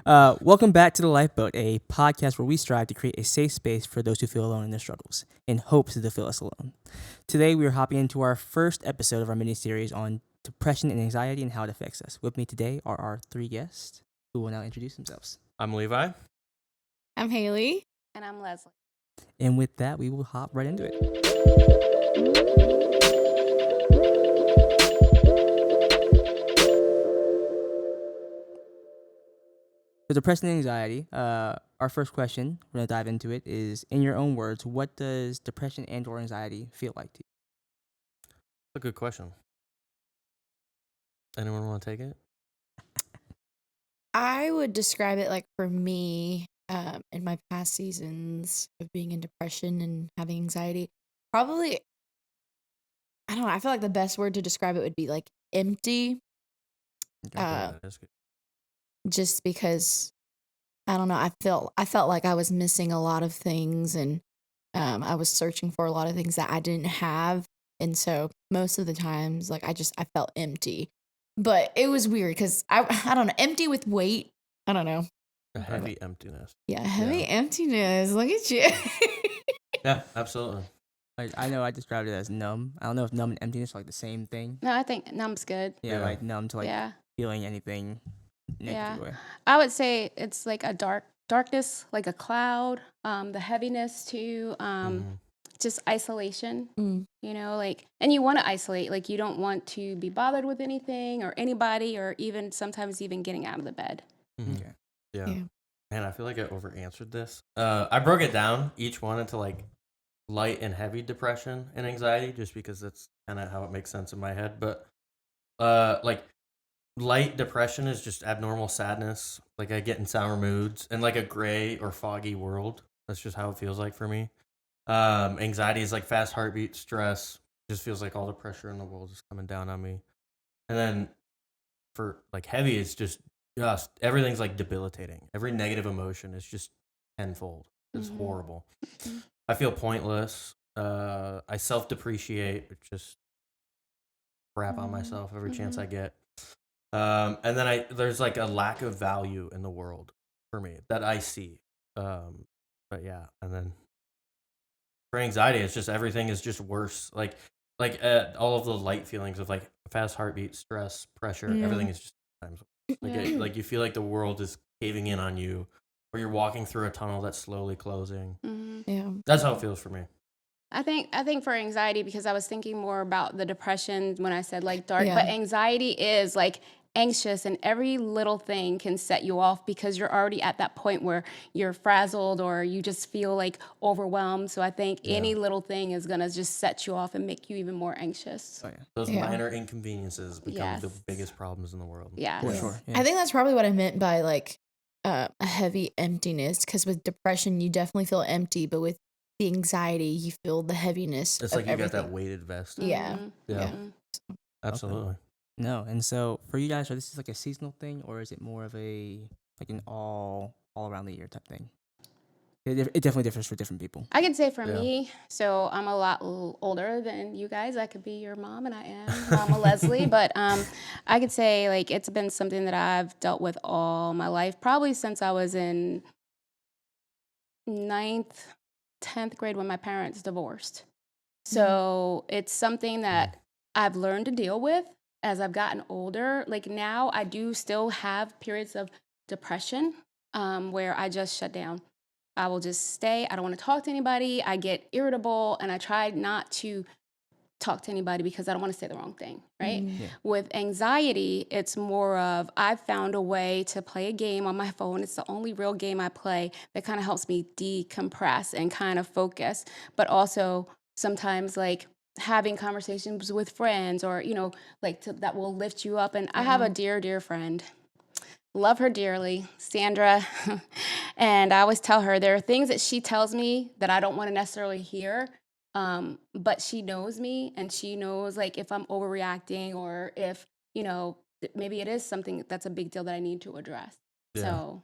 Welcome back to The Lifeboat, a podcast where we strive to create a safe space for those who feel alone in their struggles, in hopes to feel less alone. Today, we are hopping into our first episode of our mini-series on depression and anxiety and how it affects us. With me today are our three guests, who will now introduce themselves. I'm Levi. I'm Hailey. And I'm Lesley. And with that, we will hop right into it. For depression and anxiety, our first question, we're going to dive into it, is in your own words, what does depression and or anxiety feel like to you? That's a good question. Anyone want to take it? I would describe it like for me, in my past seasons of being in depression and having anxiety, probably, I don't know, I feel like the best word to describe it would be like empty. That's good. Just because, I don't know, I felt like I was missing a lot of things, and I was searching for a lot of things that I didn't have. And so most of the times, like I felt empty. But it was weird because I don't know, empty with weight. I don't know. A heavy emptiness. Yeah, heavy emptiness. Look at you. Yeah, absolutely. I know I described it as numb. I don't know if numb and emptiness are like the same thing. No, I think numb's good. Yeah, Yeah. like numb to like feeling anything negative way. I would say it's like a darkness, like a cloud, the heaviness too, just isolation, you know, like, and you want to isolate, like you don't want to be bothered with anything or anybody, or even sometimes even getting out of the bed. Mm-hmm. Okay. Yeah. Man, I feel like I over answered this. I broke it down, each one, into like light and heavy depression and anxiety, just because that's kind of how it makes sense in my head. But like light depression is just abnormal sadness. Like I get in sour moods and like a gray or foggy world. That's just how it feels like for me. Anxiety is like fast heartbeat, stress. Just feels like all the pressure in the world is coming down on me. And then for like heavy, it's just everything's like debilitating. Every negative emotion is just tenfold. It's horrible. I feel pointless. I self-depreciate, just crap on myself every chance I get. And then there's like a lack of value in the world for me that I see. But yeah, and then for anxiety, it's just everything is just worse. Like all of the light feelings of like fast heartbeat, stress, pressure, everything is just times worse. Like you feel like the world is caving in on you, or you're walking through a tunnel that's slowly closing. Yeah, that's how it feels for me. I think for anxiety, because I was thinking more about the depression when I said like dark, but anxiety is like anxious, and every little thing can set you off because you're already at that point where you're frazzled or you just feel like overwhelmed. So I think any little thing is gonna just set you off and make you even more anxious. Oh, yeah. Those minor inconveniences become the biggest problems in the world. Yeah, for sure. Yeah. I think that's probably what I meant by like a heavy emptiness, because with depression you definitely feel empty, but with the anxiety you feel the heaviness. It's like you everything. got that weighted vest. Yeah. Absolutely. No, and so for you guys, so this is like a seasonal thing, or is it more of a like an all around the year type thing? It definitely differs for different people. I can say for me, so I'm a lot older than you guys. I could be your mom, and I am Mama Lesley, but I could say like it's been something that I've dealt with all my life, probably since I was in 9th, 10th grade when my parents divorced. So it's something that I've learned to deal with as I've gotten older. Like now I do still have periods of depression where I just shut down. I will just stay. I don't want to talk to anybody. I get irritable, and I try not to talk to anybody because I don't want to say the wrong thing, right? Yeah. With anxiety, it's more of I've found a way to play a game on my phone. It's the only real game I play that kind of helps me decompress and kind of focus, but also sometimes like having conversations with friends, or, you know, like that will lift you up. And I have a dear friend. Love her dearly, Sandra. And I always tell her there are things that she tells me that I don't want to necessarily hear. But she knows me, and she knows like if I'm overreacting, or if, you know, maybe it is something that's a big deal that I need to address. Yeah. So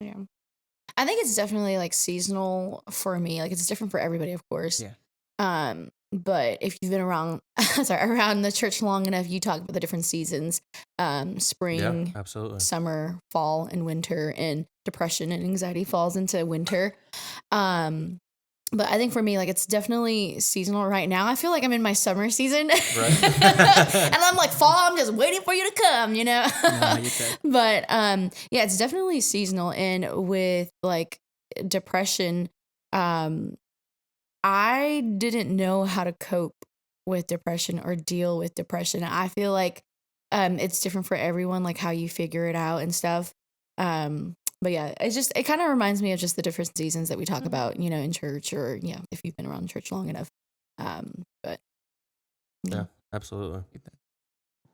Yeah. I think it's definitely like seasonal for me. Like it's different for everybody, of course. Yeah. but if you've been around around the church long enough, you talk about the different seasons, Yeah, spring, absolutely. summer, fall, and winter, and depression and anxiety falls into winter. Um, but I think for me, like, it's definitely seasonal right now. I feel like I'm in my summer season. Right. And I'm like, fall, I'm just waiting for you to come, you know? No, you said. But yeah, it's definitely seasonal. And with like depression, um, I didn't know how to cope with depression or deal with depression. I feel like it's different for everyone, like how you figure it out and stuff. But yeah, it kind of reminds me of just the different seasons that we talk about, you know, in church or yeah, if you've been around church long enough. But yeah. Yeah, absolutely.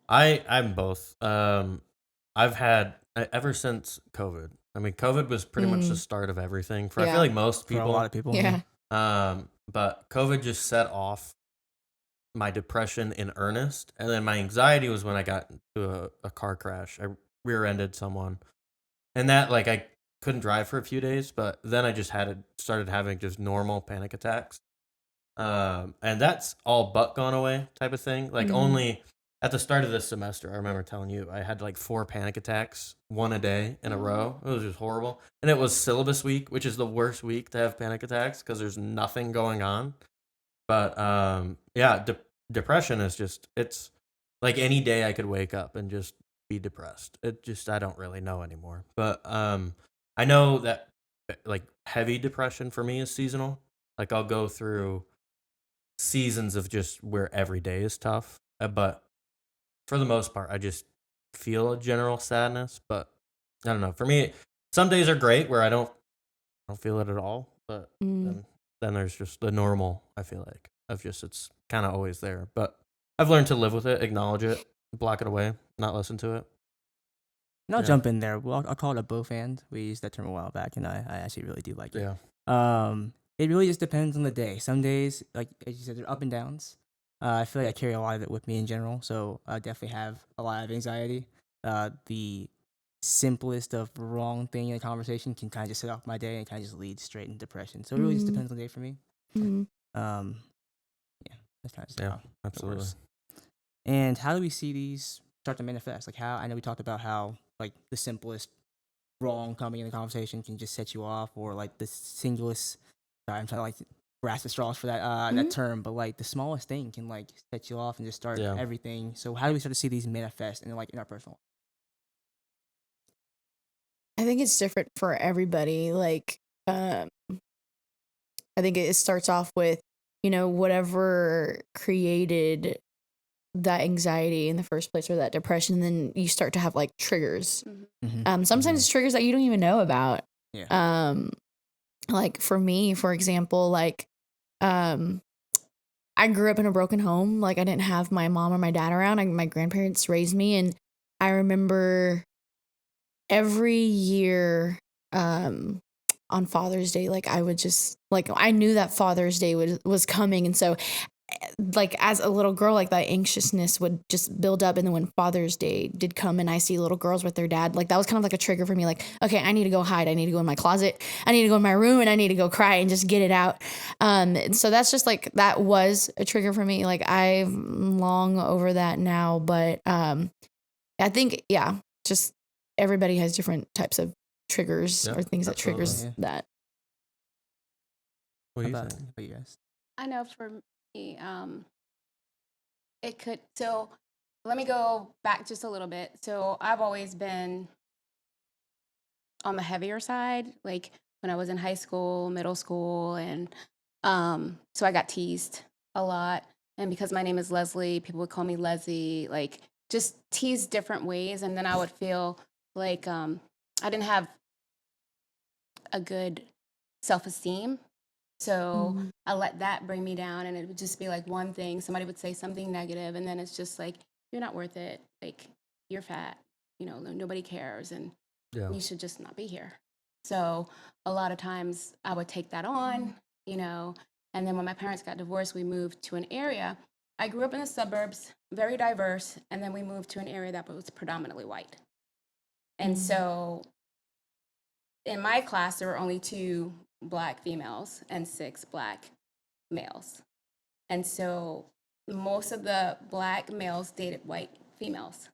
I'm both. I've had ever since COVID. I mean, COVID was pretty much the start of everything for I Yeah. feel like most For a people. lot of people. Yeah. But COVID just set off my depression in earnest, and then my anxiety was when I got into a car crash. I rear-ended someone, and that like I couldn't drive for a few days, but then I just started having just normal panic attacks. And that's all but gone away type of thing. Like only at the start of this semester, I remember telling you I had like 4 panic attacks, one a day in a row. It was just horrible. And it was syllabus week, which is the worst week to have panic attacks because there's nothing going on. But yeah, depression is just it's like any day I could wake up and just be depressed. It just I don't really know anymore. But I know that like heavy depression for me is seasonal. Like I'll go through seasons of just where every day is tough. But for the most part, I just feel a general sadness. But I don't know. For me, some days are great where I don't feel it at all. But then there's just the normal. I feel like of just it's kind of always there. But I've learned to live with it, acknowledge it, block it away, not listen to it. And I'll Yeah. jump in there. Well, I'll call it a bofand. We used that term a while back, and I actually really do like it. Yeah. It really just depends on the day. Some days, like as you said, they're up and downs. I feel like I carry a lot of it with me in general, so I definitely have a lot of anxiety. The simplest of wrong thing in a conversation can kind of just set off my day and kind of just lead straight into depression. So it really just depends on the day for me. Um, yeah, that's kind of just Yeah, how it absolutely. works. And how do we see these start to manifest? Like how I know we talked about how like the simplest wrong coming in the conversation can just set you off, or like the singlest. Sorry, I'm trying to like grasp the straws for that that term, but like the smallest thing can like set you off and just start Yeah. everything. So how do we start to see these manifest in like in our personal? I think it's different for everybody. Like, I think it starts off with, you know, whatever created that anxiety in the first place or that depression. Then you start to have like triggers. Sometimes it's triggers that you don't even know about. Yeah. Like for me, for example, like, I grew up in a broken home. Like I didn't have my mom or my dad around. My grandparents raised me, and I remember every year on Father's Day, like I would just like I knew that Father's Day was coming, and so like as a little girl, like that anxiousness would just build up. And then when Father's Day did come and I see little girls with their dad, like that was kind of like a trigger for me. Like, okay, I need to go hide. I need to go in my closet. I need to go in my room and I need to go cry and just get it out. So that's just like, that was a trigger for me. Like I'm long over that now, but I think, yeah, just everybody has different types of triggers or things that triggers that. What do you About think? you guys? I know for me, it could. So let me go back just a little bit. So I've always been on the heavier side, like when I was in high school, middle school, and so I got teased a lot. And because my name is Lesley, people would call me Lesley, like just teased different ways. And then I would feel like I didn't have a good self-esteem. So I let that bring me down, and it would just be like one thing. Somebody would say something negative, and then it's just like, you're not worth it. Like, you're fat. You know, nobody cares, and you should just not be here. So a lot of times I would take that on, you know, and then when my parents got divorced, we moved to an area. I grew up in the suburbs, very diverse, and then we moved to an area that was predominantly white. And so in my class, there were only 2 Black females and 6 Black males. And so most of the Black males dated white females.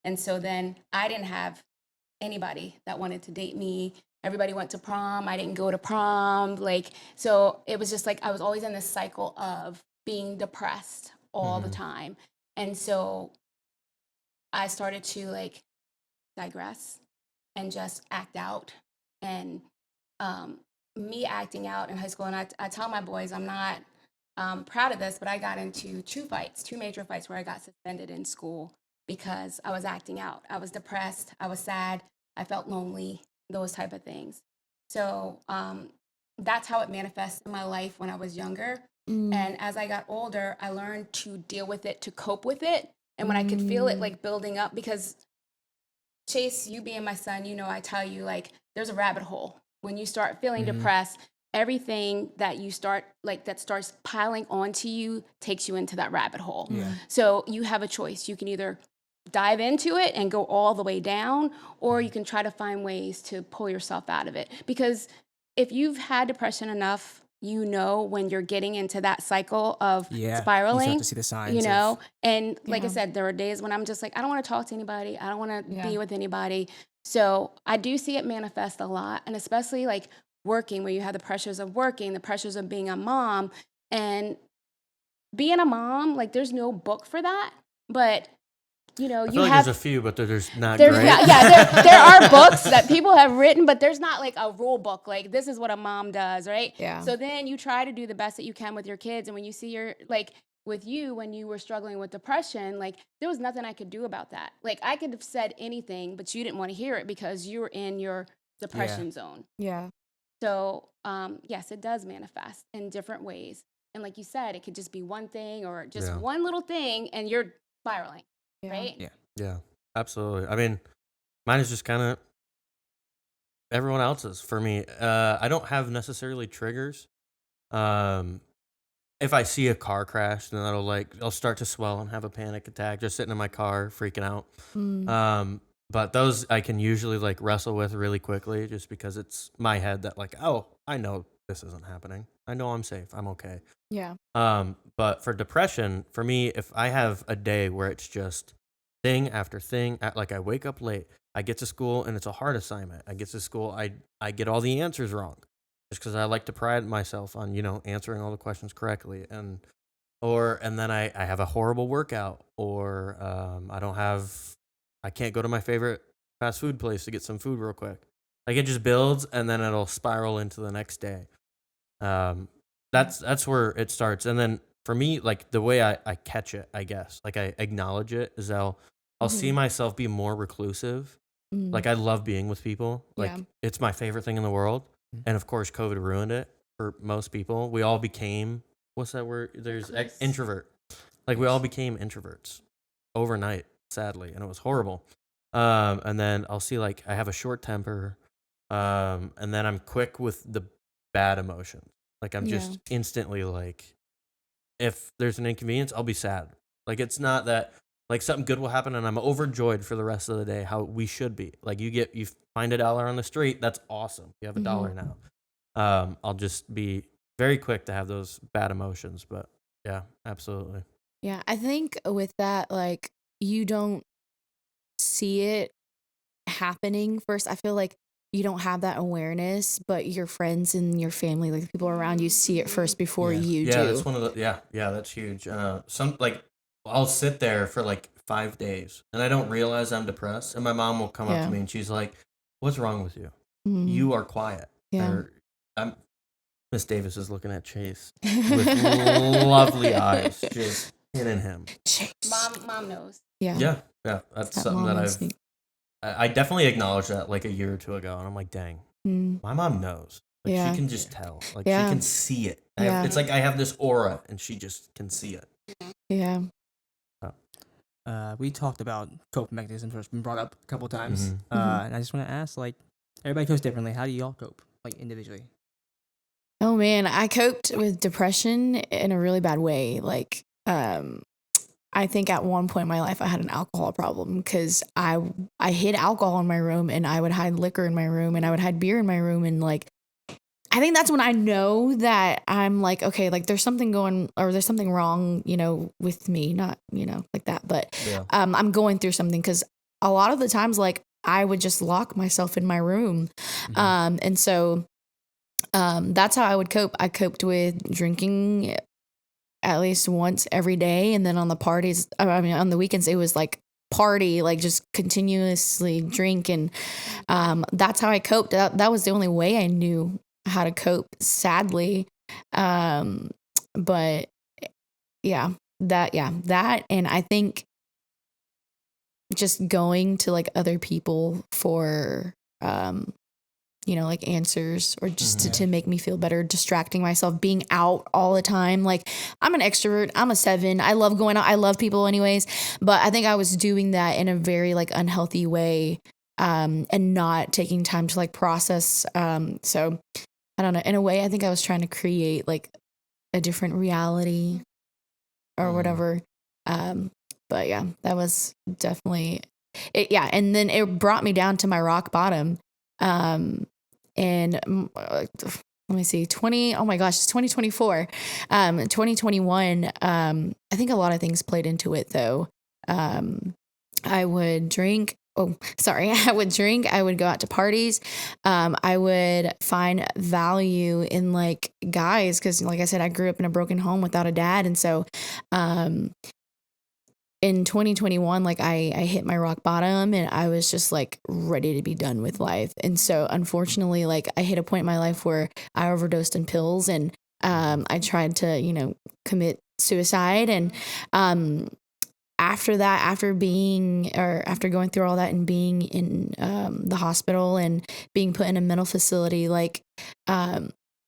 And so then I didn't have anybody that wanted to date me. Everybody went to prom. I didn't go to prom. Like, so it was just like I was always in this cycle of being depressed all the time. And so I started to like digress and just act out. And me acting out in high school, and I tell my boys I'm not proud of this, but I got into two major fights where I got suspended in school because I was acting out. I was depressed. I was sad. I felt lonely, those type of things. So that's how it manifests in my life when I was younger. And as I got older, I learned to deal with it, to cope with it. And when I could feel it like building up, because Chase, you being my son, you know, I tell you, like, there's a rabbit hole. When you start feeling depressed, everything that you start, like, that starts piling onto you takes you into that rabbit hole. Yeah. So you have a choice. You can either dive into it and go all the way down, or you can try to find ways to pull yourself out of it. Because if you've had depression enough, you know when you're getting into that cycle of You spiraling, start to see the signs. you know, of, and like I said, there are days when I'm just like, I don't want to talk to anybody. I don't want to be with anybody. So I do see it manifest a lot. And especially like working, where you have the pressures of working, the pressures of being a mom. And being a mom, like, there's no book for that. But you know, I feel like there's a few, but there's not there's great. there are books that people have written, but there's not like a rule book. Like, this is what a mom does, right? Yeah. So then you try to do the best that you can with your kids, and when you see your, like, with you, when you were struggling with depression, like, there was nothing I could do about that. Like, I could have said anything, but you didn't want to hear it because you were in your depression zone. Yeah. So yes, it does manifest in different ways, and like you said, it could just be one thing or just one little thing, and you're spiraling. Right? Yeah, absolutely. I mean, mine is just kind of everyone else's for me. I don't have necessarily triggers. If I see a car crash, then I'll start to swell and have a panic attack just sitting in my car freaking out. But those I can usually like wrestle with really quickly just because it's my head that like, oh, I know this isn't happening. I know I'm safe. I'm okay. Yeah. But for depression, for me, if I have a day where it's just thing after thing, like I wake up late, I get to school and it's a hard assignment. I get to school, I get all the answers wrong just because I like to pride myself on, you know, answering all the questions correctly. And then I have a horrible workout, or I can't go to my favorite fast food place to get some food real quick. Like, it just builds and then it'll spiral into the next day. That's where it starts. And then for me, like, the way I catch it, I guess, like, I acknowledge it, is I'll see myself be more reclusive. Like, I love being with people. Like, it's my favorite thing in the world. And of course, COVID ruined it for most people. We all became, what's that word? There's introvert. Like, we all became introverts overnight, sadly, and it was horrible. And then I'll see, like, I have a short temper, and then I'm quick with the bad emotions. Like, I'm just instantly like, if there's an inconvenience, I'll be sad. Like, it's not that, like, something good will happen and I'm overjoyed for the rest of the day, how we should be. Like, you find $1 on the street, that's awesome. You have $1 now. I'll just be very quick to have those bad emotions. But yeah, absolutely. Yeah. I think with that, like, you don't see it happening first. I feel like you don't have that awareness, but your friends and your family, like the people around you, see it first before you do. Yeah, that's one of the that's huge. I'll sit there for like 5 days and I don't realize I'm depressed, and my mom will come up to me and she's like, "What's wrong with you? You are quiet." Yeah. Miss Davis is looking at Chase with lovely eyes, just hitting him. Chase. Mom knows. Yeah. That's something that I definitely acknowledged that like a year or two ago, and I'm like, dang, my mom knows. Like, she can just tell. Like, she can see it. It's like I have this aura, and she just can see it. Yeah. We talked about coping mechanisms, which has been brought up a couple times. And I just want to ask, like, everybody copes differently. How do y'all cope, like, individually? Oh man, I coped with depression in a really bad way. Like, I think at one point in my life I had an alcohol problem because I hid alcohol in my room, and I would hide liquor in my room, and I would hide beer in my room, and like I think that's when I know that I'm like, okay, like there's something going, or there's something wrong, with me, not, like that. But Yeah. I'm going through something, because a lot of the times, like, I would just lock myself in my room. And so that's how I would cope. I coped with drinking at least once every day. And then on the parties, I mean, on the weekends, it was like party, like just continuously drink. And that's how I coped. That was the only way I knew how to cope, sadly. But yeah, that. And I think just going to like other people for, like answers, or just to make me feel better, distracting myself, being out all the time. Like, I'm an extrovert. I'm a 7. I love going out. I love people anyways. But I think I was doing that in a very like unhealthy way, and not taking time to like process. So I don't know. In a way, I think I was trying to create like a different reality or whatever. But yeah, that was definitely it. Yeah. And then it brought me down to my rock bottom. And let me see, oh my gosh, it's 2024. 2021, I think a lot of things played into it though. I would drink. Oh, sorry. I would drink. I would go out to parties. I would find value in like guys. Cause like I said, I grew up in a broken home without a dad. And so, in 2021, like I hit my rock bottom, and I was just like ready to be done with life. And so unfortunately, like I hit a point in my life where I overdosed on pills, and I tried to, commit suicide. And after that, after going through all that and being in the hospital and being put in a mental facility, like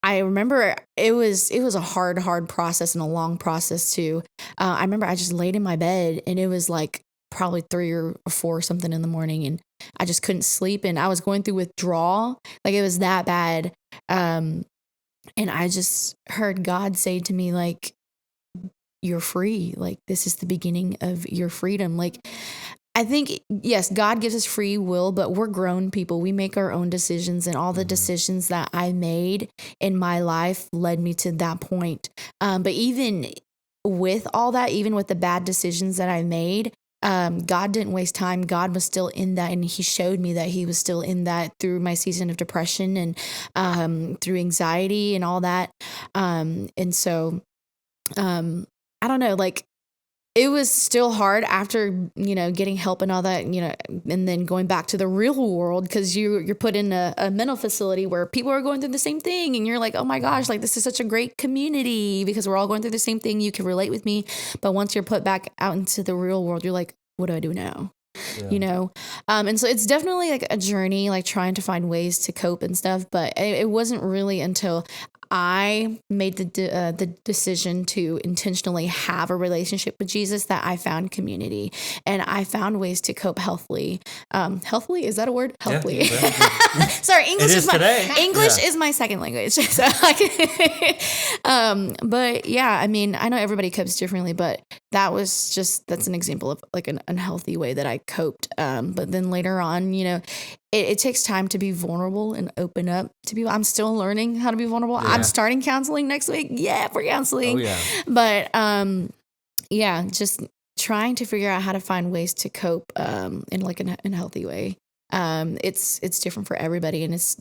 I remember it was a hard process and a long process too. I remember I just laid in my bed, and it was like probably 3 or 4 or something in the morning, and I just couldn't sleep, and I was going through withdrawal. Like, it was that bad. And I just heard God say to me, like, you're free. Like, this is the beginning of your freedom. Like, I think, yes, God gives us free will, but we're grown people. We make our own decisions, and all the decisions that I made in my life led me to that point. But even with all that, even with the bad decisions that I made, God didn't waste time. God was still in that, and He showed me that He was still in that through my season of depression and through anxiety and all that. And so, I don't know, like, it was still hard after, getting help and all that, and then going back to the real world, because you're put in a mental facility where people are going through the same thing, and you're like, oh my gosh, like, this is such a great community because we're all going through the same thing. You can relate with me. But once you're put back out into the real world, you're like, what do I do now? Yeah. And so it's definitely like a journey, like trying to find ways to cope and stuff. But it wasn't really until I made the decision to intentionally have a relationship with Jesus that I found community, and I found ways to cope healthily. Healthily, is that a word? Healthily. Yeah. Sorry, English is today. my second language. So but yeah, I mean, I know everybody copes differently, but that's an example of like an unhealthy way that I coped. But then later on, it takes time to be vulnerable and open up to people. I'm still learning how to be vulnerable. Yeah. I'm starting counseling next week. Yeah, for counseling. Oh yeah. But yeah, just trying to figure out how to find ways to cope in like in a healthy way. It's different for everybody, and it's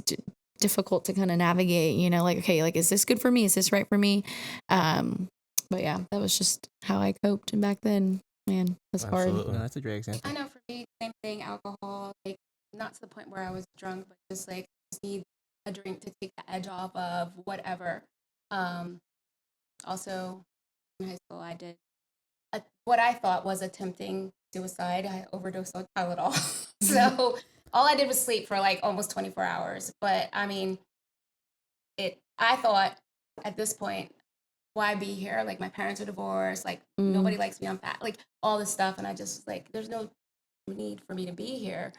difficult to kind of navigate. Like, okay, like, is this good for me? Is this right for me? But yeah, that was just how I coped. And back then, man, it was hard. Absolutely. No, that's a great example. I know for me, same thing, alcohol, like not to the point where I was drunk, but just like just need a drink to take the edge off of whatever. Also in high school, I did what I thought was attempting suicide. I overdosed on Tylenol. So all I did was sleep for like almost 24 hours. But I mean, I thought at this point, why be here? Like, my parents are divorced. Like, nobody likes me. I'm fat. Like, all this stuff. And I just was like, there's no need for me to be here.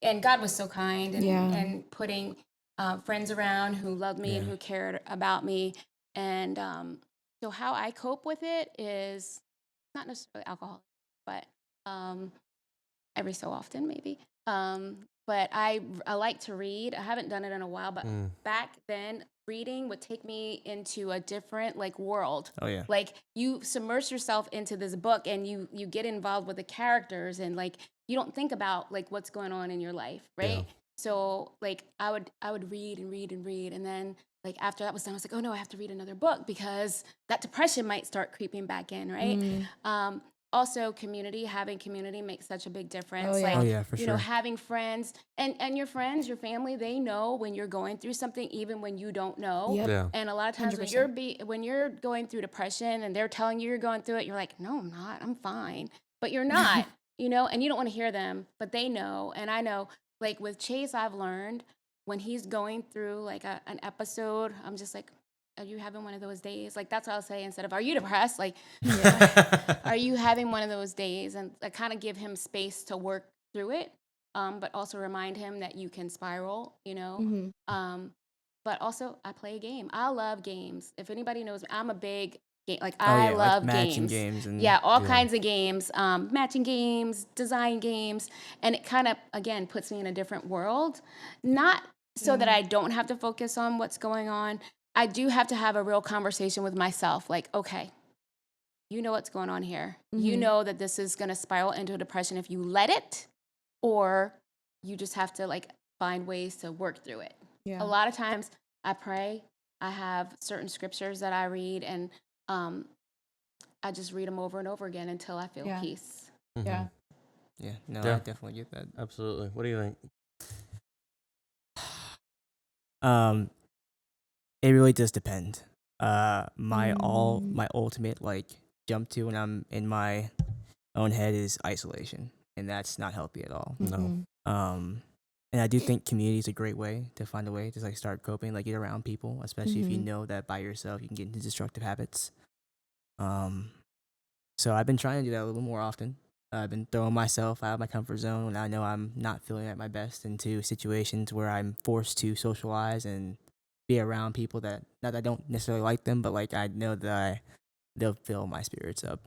And God was so kind and putting friends around who loved me and who cared about me. And so how I cope with it is not necessarily alcohol, but every so often maybe but I like to read. I haven't done it in a while, but back then reading would take me into a different like world. Oh yeah. Like you submerge yourself into this book and you get involved with the characters and like you don't think about like what's going on in your life, right? Yeah. So like I would read and read and read, and then like after that was done, I was like, oh no, I have to read another book because that depression might start creeping back in, right? Also, having community makes such a big difference. Oh, yeah. Like, Oh, yeah, for you know, sure. having friends and your friends, your family, they know when you're going through something, even when you don't know. Yep. Yeah. And a lot of times 100%. when you're going through depression and they're telling you you're going through it, you're like, no, I'm not. I'm fine. But you're not, you know, and you don't want to hear them, but they know. And I know, like with Chase, I've learned when he's going through like an episode, I'm just like, are you having one of those days? Like that's what I'll say instead of, are you depressed? Like, are you having one of those days? And I kind of give him space to work through it, but also remind him that you can spiral, you know. But also, I play a game. I love games. If anybody knows me, I'm a big game. Like I like love matching games. and Yeah, all kinds of games, matching games, design games, and it kind of again puts me in a different world. Not so that I don't have to focus on what's going on. I do have to have a real conversation with myself. Like, okay, you know what's going on here. You know that this is going to spiral into a depression if you let it, or you just have to like find ways to work through it. Yeah. A lot of times I pray. I have certain scriptures that I read, and I just read them over and over again until I feel peace. Yeah. Yeah, no, Yeah. I definitely get that. Absolutely. What do you think? It really does depend. My ultimate like jump to when I'm in my own head is isolation, and that's not healthy at all. No. And I do think community is a great way to find a way to like start coping, like get around people, especially if you know that by yourself you can get into destructive habits. So I've been trying to do that a little more often. I've been throwing myself out of my comfort zone when I know I'm not feeling at my best into situations where I'm forced to socialize and be around people that not that I don't necessarily like them, but like I know that they'll fill my spirits up.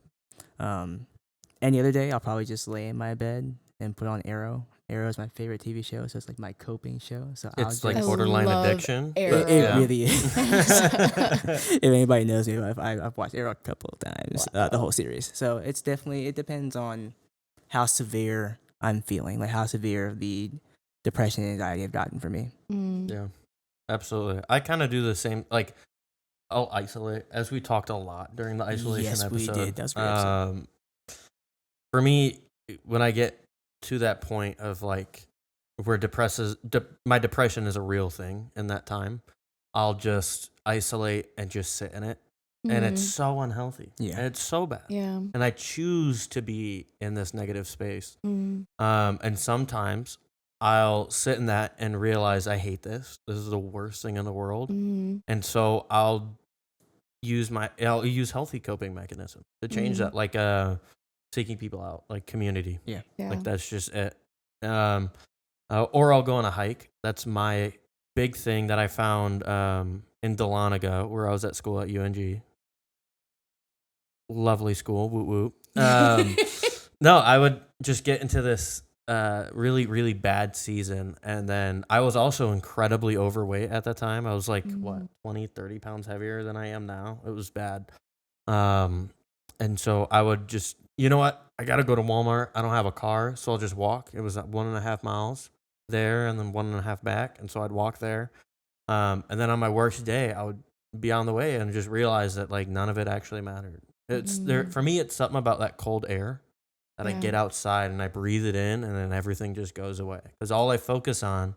Any other day, I'll probably just lay in my bed and put on Arrow. Arrow is my favorite TV show, so it's like my coping show. So It's I'll like just, borderline love addiction. Arrow. it really is. If anybody knows me, I've watched Arrow a couple of times, the whole series. So it's definitely, it depends on how severe I'm feeling, like how severe the depression and anxiety have gotten for me. Yeah, absolutely. I kind of do the same. Like, I'll isolate, as we talked a lot during the isolation Yes, we episode. did. That was a great episode. For me, when I get to that point of like where my depression is a real thing in that time, I'll just isolate and just sit in it. And it's so unhealthy. Yeah. And it's so bad. Yeah. And I choose to be in this negative space. And sometimes I'll sit in that and realize I hate this. This is the worst thing in the world. And so I'll use healthy coping mechanism to change that, like seeking people out, like community. Yeah. Like that's just it. Or I'll go on a hike. That's my big thing that I found in Dahlonega, where I was at school at UNG. Lovely school, woot woot. No, I would just get into this really, really bad season. And then I was also incredibly overweight at that time. I was like, 20, 30 pounds heavier than I am now. It was bad. And so I would just, you know what? I got to go to Walmart. I don't have a car, so I'll just walk. It was 1.5 miles there and then 1.5 back. And so I'd walk there. And then on my worst day, I would be on the way and just realize that like none of it actually mattered. It's there for me. It's something about that cold air that I get outside and I breathe it in, and then everything just goes away. Because all I focus on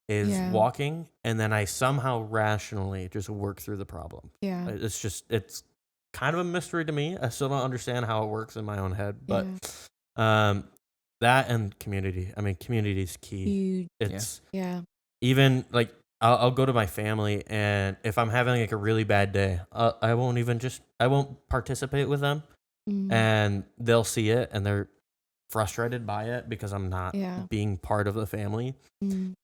is walking, and then I somehow rationally just work through the problem. Yeah. It's kind of a mystery to me. I still don't understand how it works in my own head, but that and community. I mean, community is key. Huge. It's even like I'll go to my family, and if I'm having like a really bad day, I won't participate with them, and they'll see it and they're frustrated by it because I'm not being part of the family.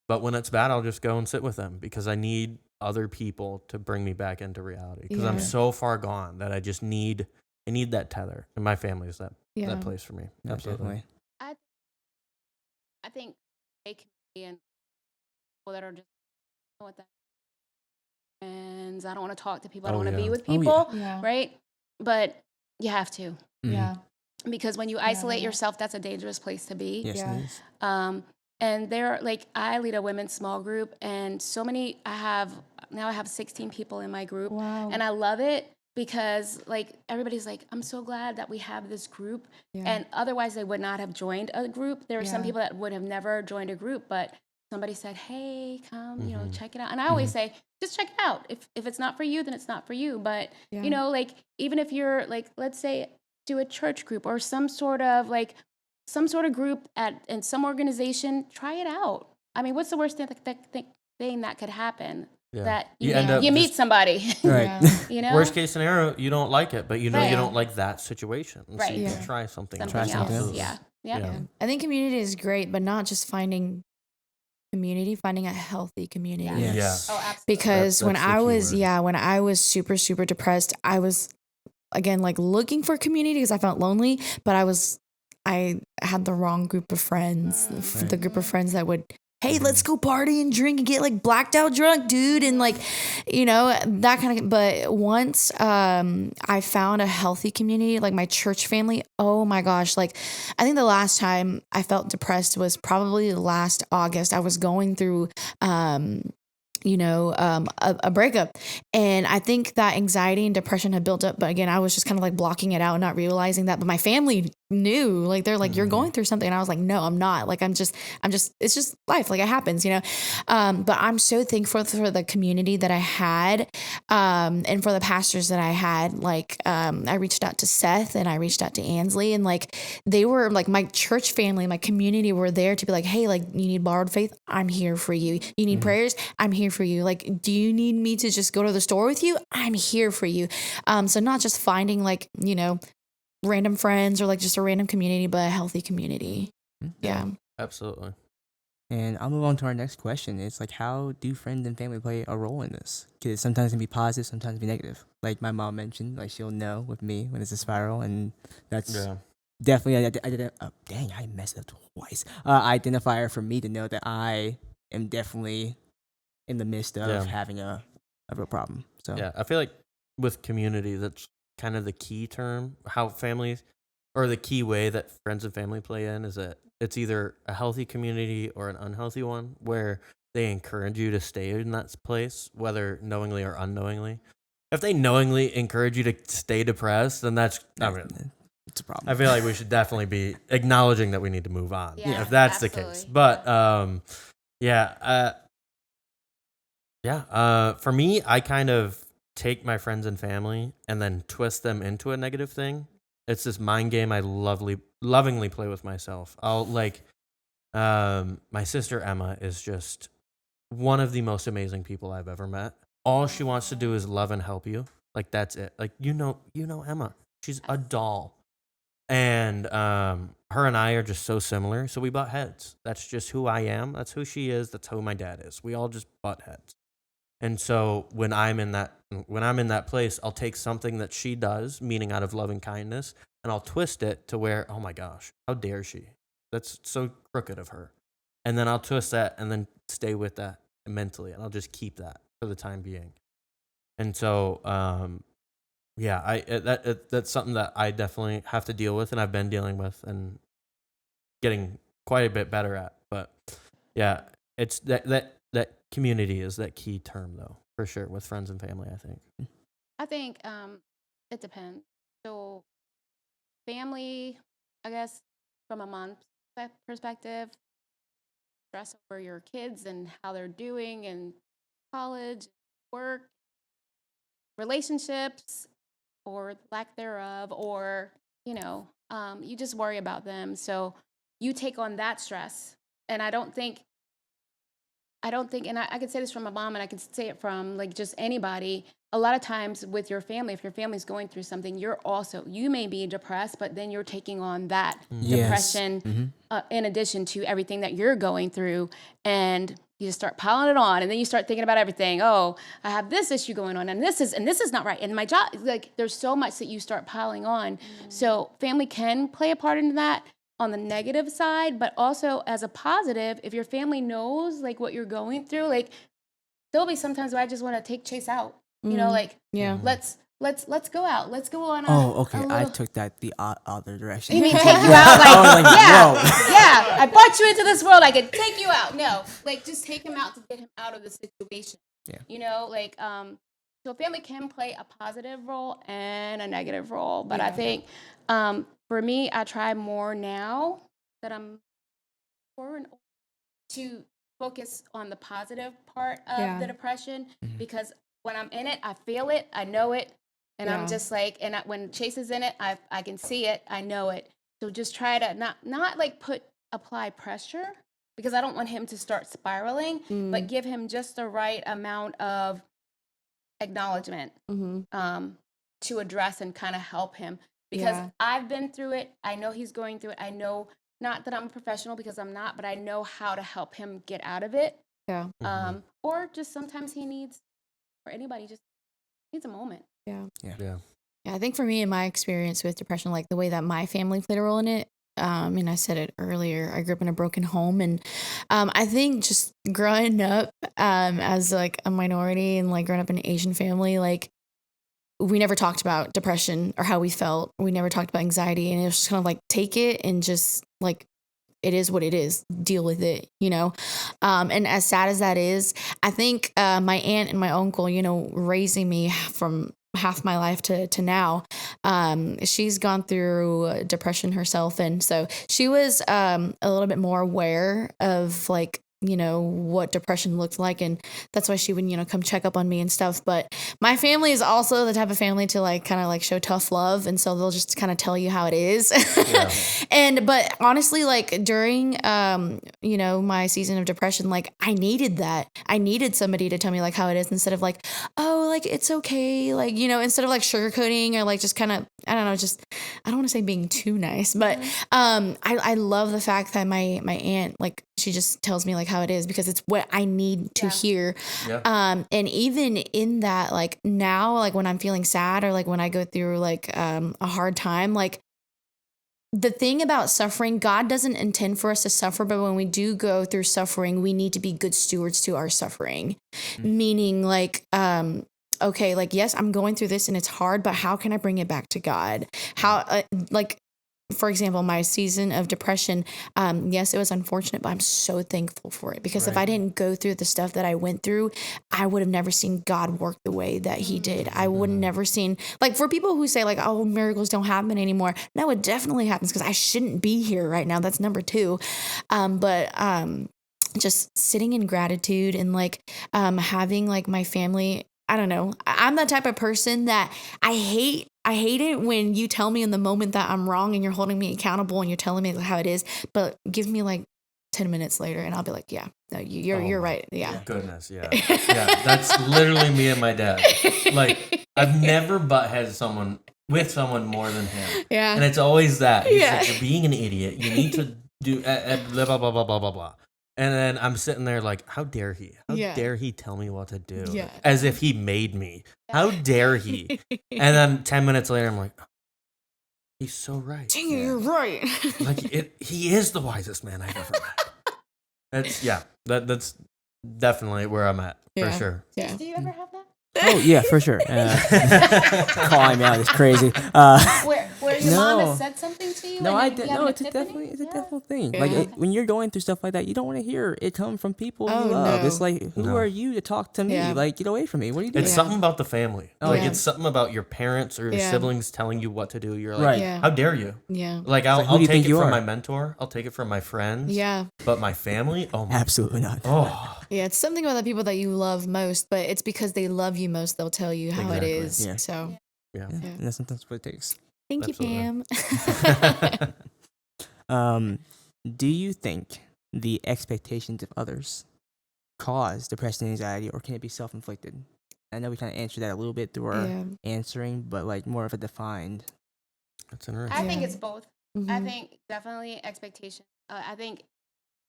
But when it's bad, I'll just go and sit with them because I need other people to bring me back into reality because I'm so far gone that I need that tether, and my family is that place for me. No, Absolutely. definitely. I think and people that are just what that and I don't want to talk to people. I don't want to be with Oh, yeah. people, Yeah. right? But you have to, Yeah. because when you isolate yourself, that's a dangerous place to be. Yes, Yeah. it is. And there, like, I lead a women's small group, and I have 16 people in my group. Wow. And I love it because, like, everybody's like, I'm so glad that we have this group. Yeah. And otherwise, they would not have joined a group. There are some Yeah. people that would have never joined a group, but somebody said, hey, come, Mm-hmm. check it out. And I always say, just check it out. If it's not for you, then it's not for you. But, Yeah. like, even if you're, like, let's say, do a church group or some sort of group in some organization, try it out. I mean, what's the worst thing that could happen? Yeah. That You end up you meet just- somebody, Right. Yeah. Worst case scenario, you don't like it, but you know Right. you don't like that situation. So Right. you Yeah. can try something something Try else. something else. else. Yeah. Yeah. Yeah. I think community is great, but not just finding community, finding a healthy community. Yeah. Yes. Oh, absolutely. Because That's when the I key was, word. when I was super, super depressed, I was again like looking for community because I felt lonely, but I had the wrong group of friends, the group of friends that would, hey, let's go party and drink and get like blacked out drunk, dude. And like, that kind of, but once I found a healthy community, like my church family, oh my gosh. Like I think the last time I felt depressed was probably last August. I was going through, a breakup. And I think that anxiety and depression had built up. But again, I was just kind of like blocking it out, not realizing that. But my family knew, like, they're like, you're going through something. And I was like, no, I'm not. Like, I'm just, it's just life. Like it happens, But I'm so thankful for the community that I had, and for the pastors that I had. Like, I reached out to Seth and I reached out to Ansley, and like, they were like my church family, my community were there to be like, hey, like, you need borrowed faith? I'm here for you. You need prayers? I'm here for you. Like, do you need me to just go to the store with you? I'm here for you. So not just finding like, random friends or like just a random community, but a healthy community. Yeah. Absolutely. And I'll move on to our next question. It's like, how do friends and family play a role in this? Because sometimes it can be positive, sometimes it can be negative. Like my mom mentioned, like she'll know with me when it's a spiral, and that's definitely I messed up twice. Identifier for me to know that I am definitely in the midst of having a real problem. So Yeah, I feel like with community, that's kind of the key term. How families, or the key way that friends and family play in, is that it's either a healthy community or an unhealthy one, where they encourage you to stay in that place, whether knowingly or unknowingly. If they knowingly encourage you to stay depressed, then it's a problem. I feel like we should definitely be acknowledging that we need to move on, Yeah, if that's the case. absolutely. But for me, I kind of take my friends and family and then twist them into a negative thing. It's this mind game I lovingly play with myself. I'll like, my sister Emma is just one of the most amazing people I've ever met. All she wants to do is love and help you. Like, that's it. Like, you know Emma. She's a doll. And her and I are just so similar. So we butt heads. That's just who I am. That's who she is. That's who my dad is. We all just butt heads. And so when I'm in that place, I'll take something that she does, meaning out of loving kindness, and I'll twist it to where, oh my gosh, how dare she? That's so crooked of her. And then I'll twist that and then stay with that mentally, and I'll just keep that for the time being. And so, that's something that I definitely have to deal with, and I've been dealing with and getting quite a bit better at. But yeah, it's that community is that key term, though, for sure, with friends and family, I think. I think it depends. So family, I guess, from a mom's perspective, stress over your kids and how they're doing in college, work, relationships, or lack thereof, or, you just worry about them. So you take on that stress. And I don't think, and I could say this from my mom, and I could say it from like just anybody. A lot of times with your family, if your family's going through something, you may be depressed, but then you're taking on that depression in addition to everything that you're going through, and you just start piling it on, and then you start thinking about everything. Oh, I have this issue going on, and this is not right, and my job, like, there's so much that you start piling on. So family can play a part in that, on the negative side, but also as a positive, if your family knows like what you're going through, like there'll be sometimes where I just want to take Chase out, you know, like let's go out, let's go on a okay. a I little. took that the other direction. You mean take you out? Like, I was like, yeah, whoa. yeah. I brought you into this world. I could take you out. No, like just take him out to get him out of the situation. Yeah. You know, like so family can play a positive role and a negative role. But I think for me, I try more now that I'm forward to focus on the positive part of the depression because when I'm in it, I feel it, I know it, and I'm just like, and when Chase is in it, I can see it, I know it. So just try to not like apply pressure because I don't want him to start spiraling, but give him just the right amount of acknowledgement to address and kind of help him because I've been through it. I know he's going through it. I know not that I'm a professional because I'm not, but I know how to help him get out of it. Yeah. Or just sometimes he needs, or anybody just needs a moment. Yeah. Yeah. I think for me, in my experience with depression, like the way that my family played a role in it, and I said it earlier, I grew up in a broken home. And I think just growing up as like a minority and like growing up in an Asian family, like we never talked about depression or how we felt. We never talked about anxiety. And it was just kind of like, take it and just like, it is what it is. Deal with it, you know? And as sad as that is, I think my aunt and my uncle, you know, raising me from half my life to now, she's gone through depression herself. And so she was a little bit more aware of like, you know, what depression looked like. And that's why she would, you know, come check up on me and stuff. But my family is also the type of family to like kind of like show tough love. And so they'll just kind of tell you how it is. But honestly, like during, you know, my season of depression, like I needed that. I needed somebody to tell me like how it is instead of like, oh, like it's okay. Like, you know, instead of like sugarcoating or like just kind of, I don't know, just, I don't want to say being too nice, but I love the fact that my aunt, like, she just tells me like how it is because it's what I need to hear. And even in that, like now, like when I'm feeling sad or like when I go through like a hard time, like the thing about suffering, God doesn't intend for us to suffer, but when we do go through suffering, we need to be good stewards to our suffering. Meaning like, okay, like, yes, I'm going through this and it's hard, but how can I bring it back to God? How, like, for example, my season of depression, yes, it was unfortunate, but I'm so thankful for it because if I didn't go through the stuff that I went through, I would have never seen God work the way that he did. I would have never seen, like for people who say like, oh, miracles don't happen anymore. No, it definitely happens because I shouldn't be here right now. That's number two. Just sitting in gratitude and like having like my family, I don't know. I'm that type of person that I hate it when you tell me in the moment that I'm wrong and you're holding me accountable and you're telling me how it is, but give me like 10 minutes later and I'll be like, yeah, no, you're right. Yeah. Goodness. Yeah. Yeah. That's literally me and my dad. Like I've never buttheaded someone with someone more than him. Yeah. And it's always that. He's like, you're being an idiot. You need to do blah, blah, blah, blah, blah, blah, blah. And then I'm sitting there like, how dare he? How dare he tell me what to do? Yeah. As if he made me. How dare he? And then 10 minutes later, I'm like, oh, he's so right. Dang it, you're right. Like he is the wisest man I've ever met. That's definitely where I'm at for sure. Yeah. Do you ever have that? Oh yeah, for sure. Calling me out is crazy. Where your mom has said something to you? No, and I you did. have No, an it's a epiphany? definitely thing. Yeah. Like when you're going through stuff like that, you don't want to hear it come from people you love. no. It's like, who are you to talk to me? Yeah. Like, get away from me. What are you doing? It's something about the family. Like yeah. it's something about your parents or your Yeah. siblings telling you what to do. You're like, Right. Yeah. how dare you? Yeah. Like like, who I'll do you take think it you from are? my mentor. I'll take it from my friends. Yeah. But my family, oh my, Absolutely not. oh, Yeah. It's something about the people that you love most, but it's because they love you most. They'll tell you how Exactly. it is. Yeah. So yeah. And that's sometimes what it takes. thank Absolutely. you, Pam. Do you think the expectations of others cause depression and anxiety, or can it be self-inflicted? I know we kind of answered that a little bit through our Yeah. answering, but like more of a defined. That's interesting. I think Yeah. it's both. I Mhm. think definitely expectation. I think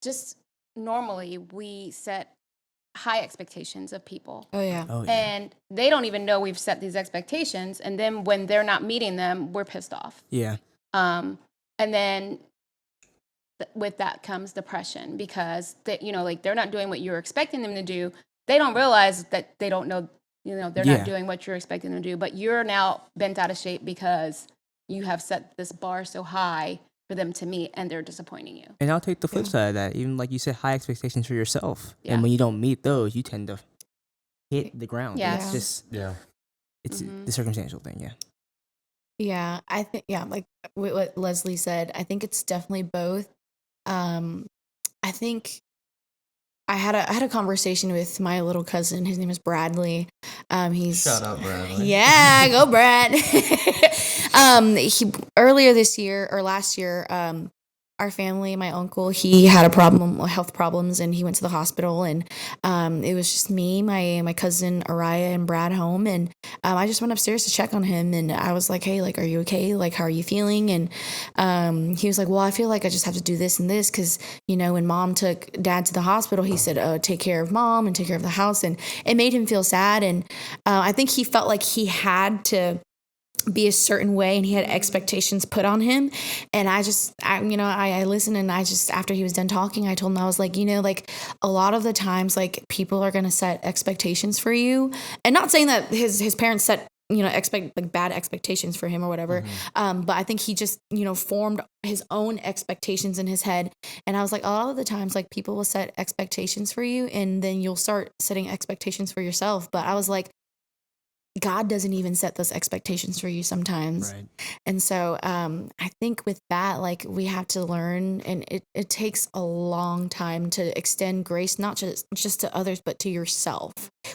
just normally we set high expectations of people. Oh yeah. Oh yeah. And they don't even know we've set these expectations. And then when they're not meeting them, we're pissed off. Yeah. And then with that comes depression, because that, you know, like they're not doing what you're expecting them to do. They don't realize that they don't know, you know, they're Yeah. not doing what you're expecting them to do, but you're now bent out of shape because you have set this bar so high for them to meet, and they're disappointing you. And I'll take the flip Yeah. side of that. Even like you said, high expectations for yourself. Yeah. And when you don't meet those, you tend to hit the ground. Yes. It's Yeah. just, Yeah. it's Mhm. the circumstantial thing, yeah. Yeah, I think like what Lesley said, I think it's definitely both. I think I had a conversation with my little cousin. His name is Bradley. He's Shout out, Bradley. Yeah, go Brad. He earlier this year or last year, our family, my uncle, he had a problem, health problems, and he went to the hospital. And it was just me, my cousin Araya, and Brad home. And I just went upstairs to check on him, and I was like, "Hey, like, are you okay? Like, how are you feeling?" And he was like, "Well, I feel like I just have to do this and this because, you know, when Mom took Dad to the hospital, he said, oh, take care of Mom and take care of the house," and it made him feel sad. And I think he felt like he had to be a certain way, and he had expectations put on him. And I listened, and I just, after he was done talking, I told him, I was like, you know, like a lot of the times, like people are going to set expectations for you, and not saying that his parents set, you know, bad expectations for him or whatever. But I think he just, you know, formed his own expectations in his head. And I was like, a lot of the times, like people will set expectations for you, and then you'll start setting expectations for yourself. But I was like, God doesn't even set those expectations for you sometimes. Right. And so I think with that, like we have to learn, and it takes a long time to extend grace, not just to others, but to yourself.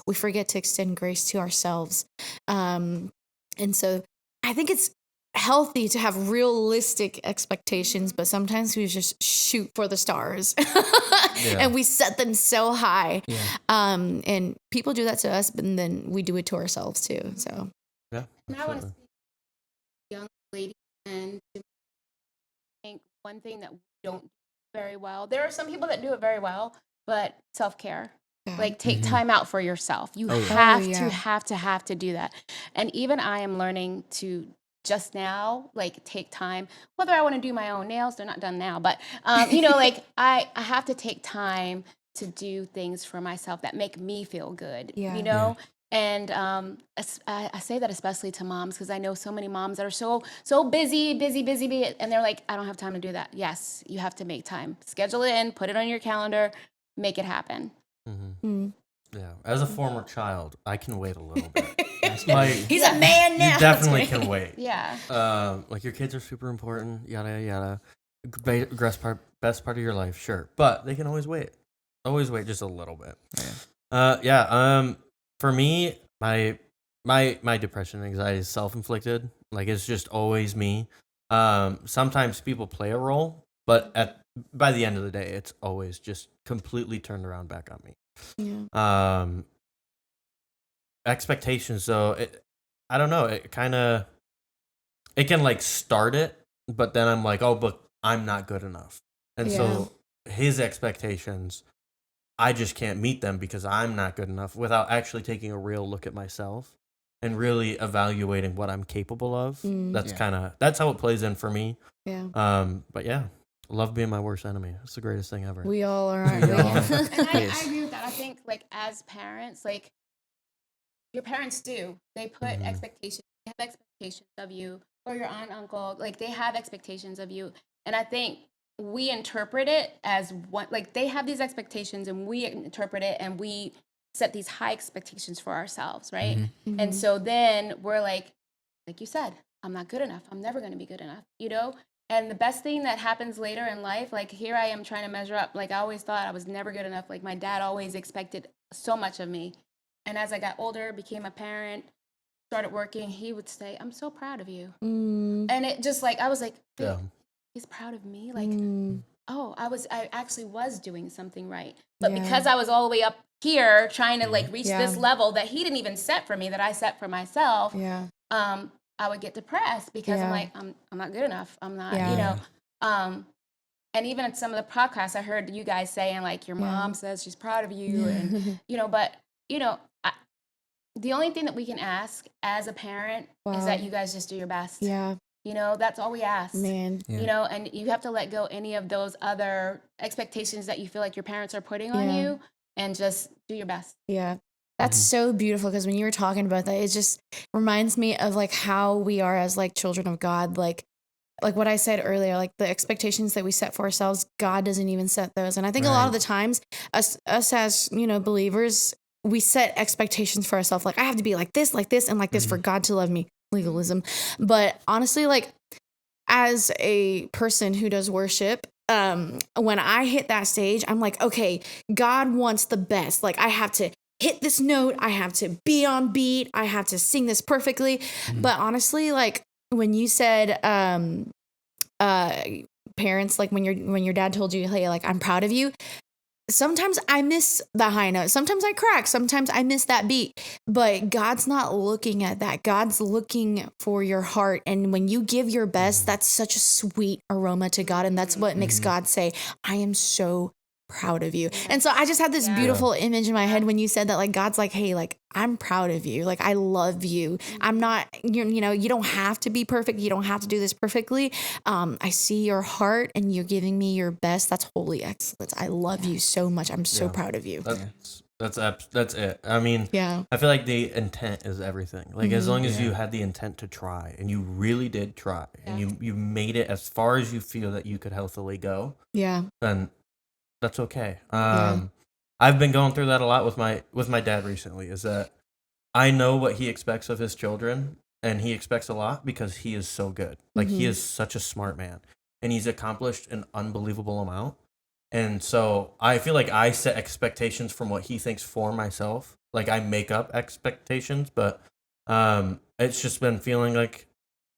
We forget to extend grace to ourselves. And so I think it's healthy to have realistic expectations, but sometimes we just shoot for the stars and we set them so high. Yeah. And people do that to us, but then we do it to ourselves too. So Yeah. And I want to absolutely. speak to young ladies, and to think one thing that we don't do very well. There are some people that do it very well, but self-care. yeah. Like take Mhm. time out for yourself. You Oh, yeah. have Oh, yeah. have to do that. And even I am learning to just now, like take time, whether I want to do my own nails, they're not done now, but you know, like I have to take time to do things for myself that make me feel good, Yeah. you know? And I say that especially to moms, because I know so many moms that are so busy, and they're like, I don't have time to do that. Yes, you have to make time. Schedule it in, put it on your calendar, make it happen. Mm. Yeah. As a former child, I can wait a little bit. Like, He's a man now. You definitely can wait. Yeah. Like your kids are super important, yada yada. Best part of your life, sure, but they can always wait. Always wait just a little bit. For me, my depression and anxiety is self-inflicted. Like it's just always me. Sometimes people play a role, but by the end of the day, it's always just completely turned around back on me. Yeah. Expectations, though, I don't know. It can like start it, but then I'm like, oh, but I'm not good enough, and so his expectations, I just can't meet them because I'm not good enough without actually taking a real look at myself and really evaluating what I'm capable of. That's how it plays in for me. Yeah. But yeah, love being my worst enemy. It's the greatest thing ever. We all are. We all are. And I Yes. agree with that. I think like as parents, like your parents do, they put expectations, they have expectations of you, or your aunt, uncle, like they have expectations of you. And I think we interpret it as one, like they have these expectations and we interpret it and we set these high expectations for ourselves, right? Mhm. And so then we're like you said, I'm not good enough. I'm never going to be good enough, you know? And the best thing that happens later in life, like here I am trying to measure up. Like I always thought I was never good enough. Like my dad always expected so much of me. And as I got older, became a parent, started working, he would say, I'm so proud of you. Mm. And it just like, I was like, Yeah. he's proud of me. Like, Mm. oh, I actually was doing something right. But Yeah. because I was all the way up here trying to like reach Yeah. this level that he didn't even set for me, that I set for myself, Yeah. I would get depressed because I'm Yeah. like, I'm not good enough. I'm not, Yeah. you know. And even in some of the podcasts, I heard you guys saying like your mom says she's proud of you, and you know, but you know, the only thing that we can ask as a parent is that you guys just do your best. Yeah. That's all we ask. Man. Yeah. And you have to let go any of those other expectations that you feel like your parents are putting on Yeah. you, and just do your best. Yeah. That's so beautiful, because when you were talking about that, it just reminds me of like how we are as like children of God. Like what I said earlier, like the expectations that we set for ourselves, God doesn't even set those. And I think a lot of the times us as, believers, we set expectations for ourselves. Like I have to be like this, and like this for God to love me. Legalism. But honestly, like as a person who does worship, when I hit that stage, I'm like, okay, God wants the best. Like I have to hit this note. I have to be on beat. I have to sing this perfectly. But honestly, like when you said, parents, like when your dad told you, hey, like, I'm proud of you. Sometimes I miss the high note. Sometimes I crack. Sometimes I miss that beat. But God's not looking at that. God's looking for your heart. And when you give your best, that's such a sweet aroma to God. And that's what makes God say, I am so proud of you. And so I just had this beautiful image in my head when you said that, like, God's like, hey, like, I'm proud of you. Like, I love you. I'm not, you don't have to be perfect. You don't have to do this perfectly. I see your heart and you're giving me your best. That's holy excellence. I love you so much. I'm so proud of you. That's it. I mean, I feel like the intent is everything. Like as long as you had the intent to try, and you really did try, and you made it as far as you feel that you could healthily go, then that's okay. I've been going through that a lot with my dad recently, is that I know what he expects of his children, and he expects a lot because he is so good. Like he is such a smart man, and he's accomplished an unbelievable amount. And so I feel like I set expectations from what he thinks for myself. Like I make up expectations, but it's just been feeling like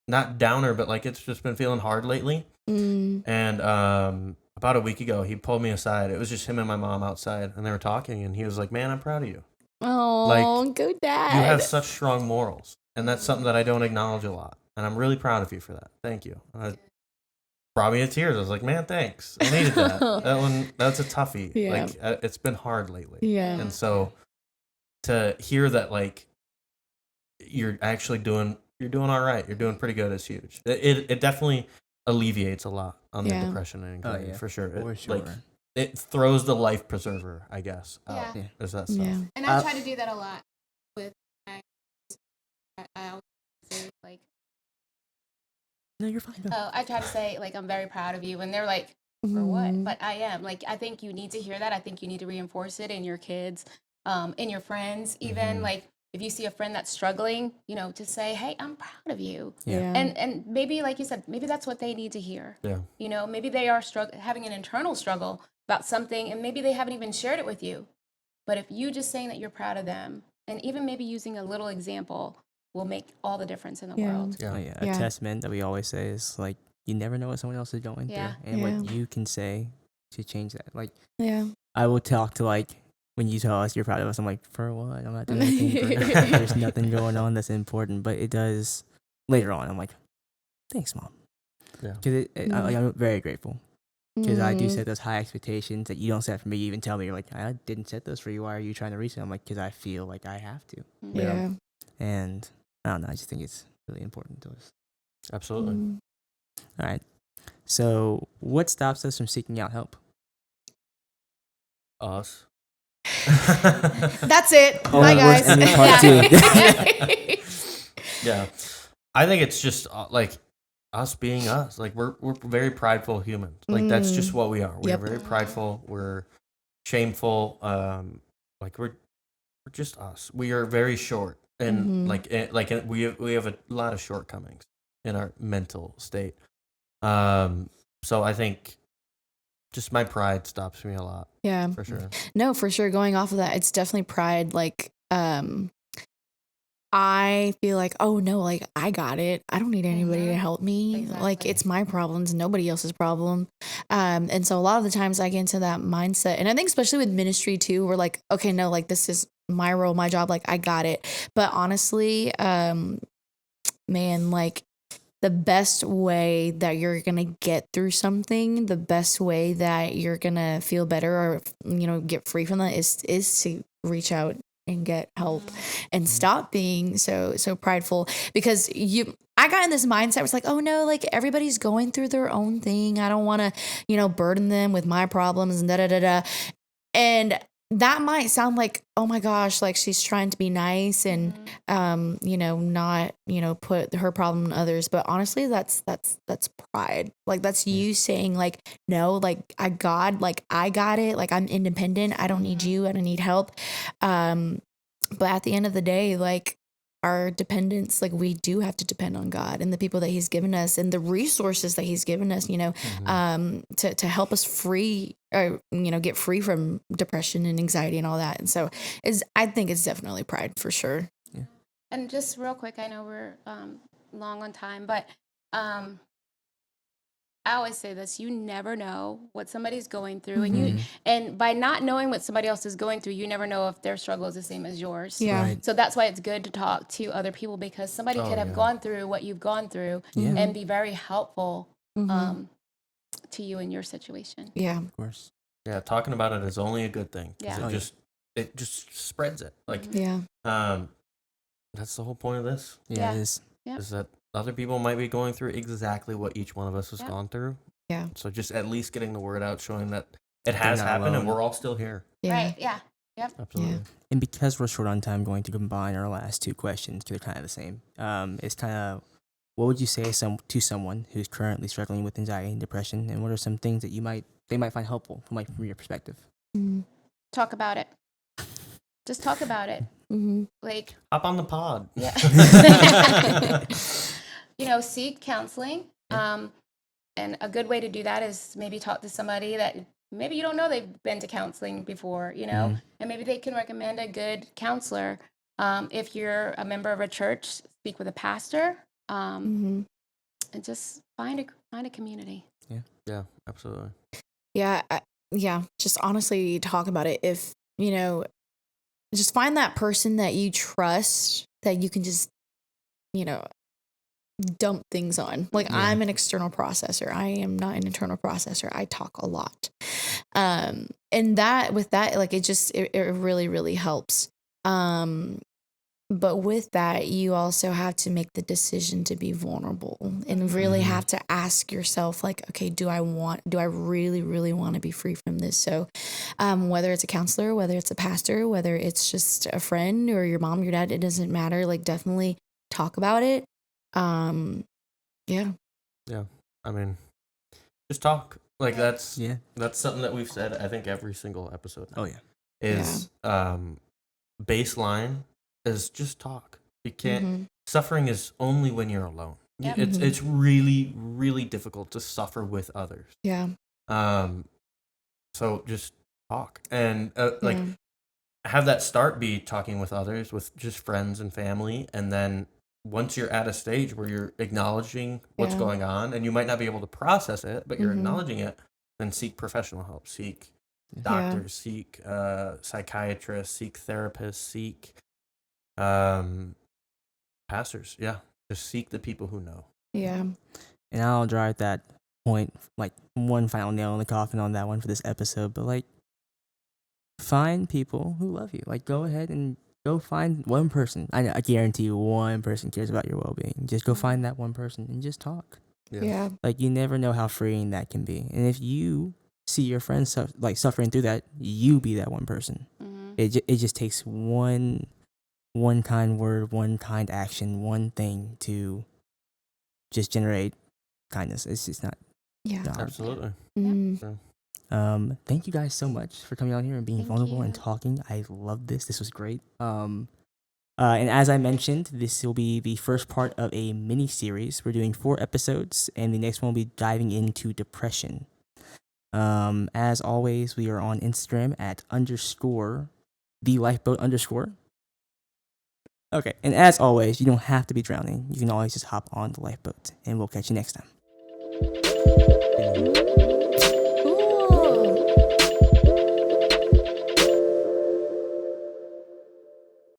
not downer, but like it's just been feeling hard lately. And about a week ago, he pulled me aside. It was just him and my mom outside, and they were talking, and he was like, man, I'm proud of you. Oh, like, go dad. You have such strong morals, and that's something that I don't acknowledge a lot. And I'm really proud of you for that. Thank you. Brought me to tears. I was like, man, thanks. I needed that. That's a toughie. Yeah. Like, it's been hard lately. Yeah. And so to hear that, like, you're actually doing all right. You're doing pretty good is huge. It definitely alleviates a lot on the depression and anxiety, for sure. Like, it throws the life preserver, I guess, out. Yeah. Is that stuff. Yeah. And I try to do that a lot with my. I always say, like, No, you're fine. I try to say, like, I'm very proud of you, and they're like, for what? But I am. Like, I think you need to hear that. I think you need to reinforce it in your kids, in your friends, even. Like, if you see a friend that's struggling, to say, hey, I'm proud of you. Yeah. And maybe, like you said, maybe that's what they need to hear. Yeah. Maybe they are having an internal struggle about something, and maybe they haven't even shared it with you. But if you just saying that you're proud of them, and even maybe using a little example, will make all the difference in the world. Yeah. A testament that we always say is, like, you never know what someone else is going through, and what you can say to change that. Like, I will talk to, like, when you tell us you're proud of us, I'm like, for what? I'm not doing anything. There's nothing going on that's important, but it does later on. I'm like, thanks, Mom. Yeah. Because I'm very grateful. Because I do set those high expectations that you don't set for me. You even tell me, you're like, I didn't set those for you. Why are you trying to reach them? I'm like, because I feel like I have to. Yeah. And I don't know. I just think it's really important to us. Absolutely. All right. So what stops us from seeking out help? Us. That's it. Bye, guys. And then part two. Yeah. I think it's just like us being us. Like we're very prideful humans. Like that's just what we are. We're very prideful. We're shameful. Like we're just us. We are very short, and we have a lot of shortcomings in our mental state. So I think just my pride stops me a lot. Yeah. For sure. No, for sure. Going off of that, it's definitely pride. Like, I feel like, oh no, like I got it. I don't need anybody to help me. Exactly. Like it's my problems, nobody else's problem. And so a lot of the times I get into that mindset, and I think especially with ministry too, we're like, okay, no, like this is my role, my job. Like I got it. But honestly, man, like the best way that you're going to get through something, the best way that you're going to feel better or, get free from that is to reach out and get help and stop being so prideful, because I got in this mindset where it's like, oh no, like everybody's going through their own thing. I don't want to, burden them with my problems and da da da da. And that might sound like, oh my gosh, like she's trying to be nice and, not, put her problem on others. But honestly, that's pride. Like that's you saying like, no, like I got it. Like I'm independent. I don't need you. I don't need help. But at the end of the day, like our dependence, like we do have to depend on God and the people that he's given us and the resources that he's given us, to help us get free from depression and anxiety and all that. And so I think it's definitely pride for sure. Yeah. And just real quick, I know we're long on time, but I always say this: you never know what somebody's going through, and by not knowing what somebody else is going through, you never know if their struggle is the same as yours. Yeah. Right. So that's why it's good to talk to other people, because somebody could have gone through what you've gone through and be very helpful to you in your situation. Yeah. Of course. Yeah, talking about it is only a good thing. Yeah. It just spreads it. Like, Yeah. that's the whole point of this. Yeah, Yeah. it is. Yep. Is that other people might be going through exactly what each one of us has Yep. gone through. Yeah. So just at least getting the word out, showing that it has not happened and alone. we're all still here. Yeah. Right. Yeah. Absolutely. Yeah. And because we're short on time, I'm going to combine our last two questions because they're kind of the same. It's kind of, what would you say to someone who's currently struggling with anxiety and depression, and what are some things that they might find helpful from your perspective? Mm-hmm. Talk about it. Just talk about it. Mm-hmm. Like, Hop on the pod. yeah. Seek counseling. And a good way to do that is maybe talk to somebody that maybe you don't know they've been to counseling before, and maybe they can recommend a good counselor. If you're a member of a church, speak with a pastor, and just find a community. Yeah, absolutely. Yeah. Just honestly talk about it. If, just find that person that you trust that you can just, dump things on. Like I'm an external processor. I am not an internal processor. I talk a lot. And with that, like it really, really helps. But with that, you also have to make the decision to be vulnerable and really have to ask yourself, like, okay, do I really, really want to be free from this? So whether it's a counselor, whether it's a pastor, whether it's just a friend or your mom, your dad, it doesn't matter. Like definitely talk about it. Yeah. I mean, just talk. Like that's something that we've said, I think, every single episode. Oh yeah. Is baseline is just talk. You can't. Suffering is only when you're alone. Yep. It's really, really difficult to suffer with others. Yeah. So just talk and have that start be talking with others, with just friends and family, and then once you're at a stage where you're acknowledging what's going on, and you might not be able to process it, but you're acknowledging it, then seek professional help. Seek doctors, seek psychiatrists, seek therapists, seek pastors. Yeah, just seek the people who know. Yeah. And I'll drive that point, like one final nail in the coffin on that one for this episode. But like, find people who love you. Like, go ahead and go find one person. I guarantee you, one person cares about your well-being. Just go find that one person and just talk. Yeah. Like, you never know how freeing that can be. And if you see your friends suffering through that, you be that one person. It just takes one kind word, one kind action, one thing to just generate kindness. It's just not. Yeah. not hard. Absolutely. Thank you guys so much for coming on here and being Thank vulnerable you. and talking. I love this. This was great. And as I mentioned, this will be the first part of a mini series. We're doing 4 episodes, and the next one will be diving into depression. As always, we are on Instagram at _TheLifeboat_. Okay, and as always, you don't have to be drowning. You can always just hop on the lifeboat, and we'll catch you next time.